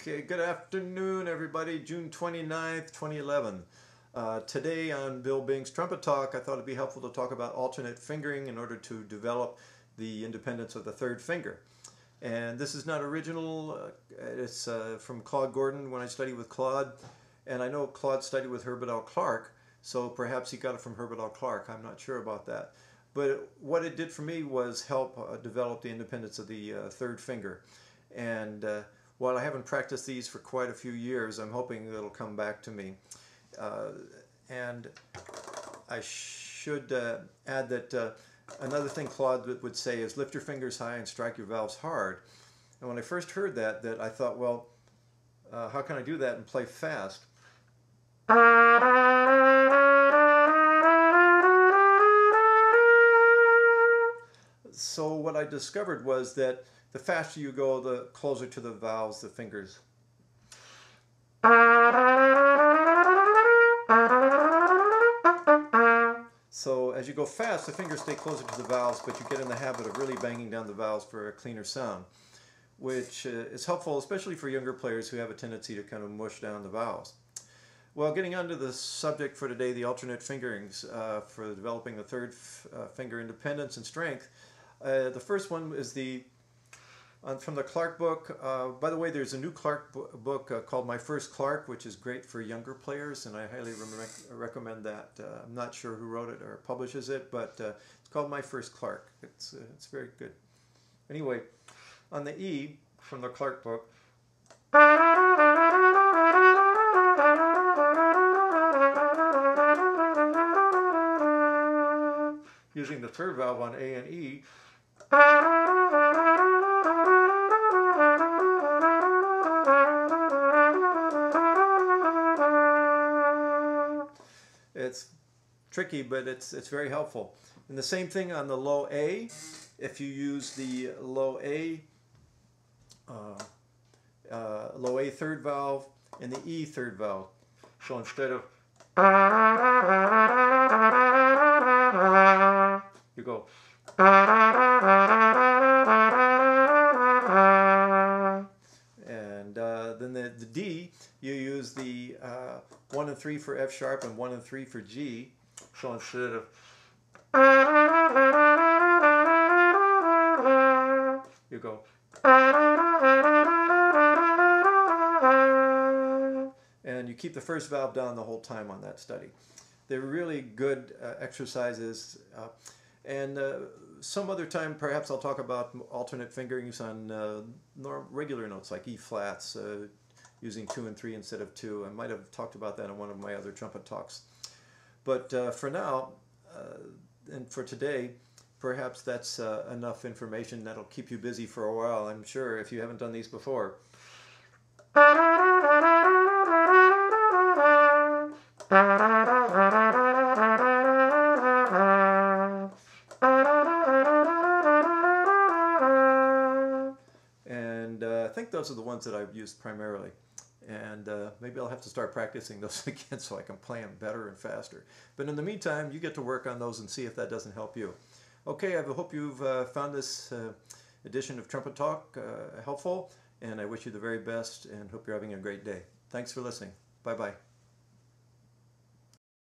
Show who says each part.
Speaker 1: Okay, good afternoon, everybody. June 29th, 2011. Today on Bill Bing's Trumpet Talk, I thought it'd be helpful to talk about alternate fingering in order to develop the independence of the third finger. And this is not original. It's from Claude Gordon when I studied with Claude. And I know Claude studied with Clarke, so perhaps he got it from Clarke. I'm not sure about that. But what it did for me was help develop the independence of the third finger. And while I haven't practiced these for quite a few years, I'm hoping it'll come back to me. And I should add that another thing Claude would say is lift your fingers high and strike your valves hard. And when I first heard that I thought, well, how can I do that and play fast? So what I discovered was that the faster you go, the closer to the valves the fingers. So as you go fast, the fingers stay closer to the valves, but you get in the habit of really banging down the valves for a cleaner sound, which is helpful, especially for younger players who have a tendency to kind of mush down the valves. Well, getting on to the subject for today, the alternate fingerings for developing the third finger independence and strength. The first one is from the Clarke book. By the way, there's a new Clarke book called My First Clarke, which is great for younger players, and I highly recommend that. I'm not sure who wrote it or publishes it, but it's called My First Clarke. It's very good. Anyway, on the E from the Clarke book, using the third valve on A and E, it's tricky, but it's very helpful. And the same thing on the low A. If you use the low A third valve and the E third valve, so instead of you go and then the D, you use the 1 and 3 for F sharp and 1 and 3 for G. So instead of you go and you keep the first valve down the whole time on that study. They're really good exercises. And some other time, perhaps I'll talk about alternate fingerings on regular notes like E flats, using 2 and 3 instead of 2. I might have talked about that in one of my other trumpet talks. But for now, and for today, perhaps that's enough information that'll keep you busy for a while, I'm sure, if you haven't done these before. And I think those are the ones that I've used primarily. And maybe I'll have to start practicing those again so I can play them better and faster. But in the meantime, you get to work on those and see if that doesn't help you. Okay, I hope you've found this edition of Trumpet Talk helpful, and I wish you the very best and hope you're having a great day. Thanks for listening. Bye-bye.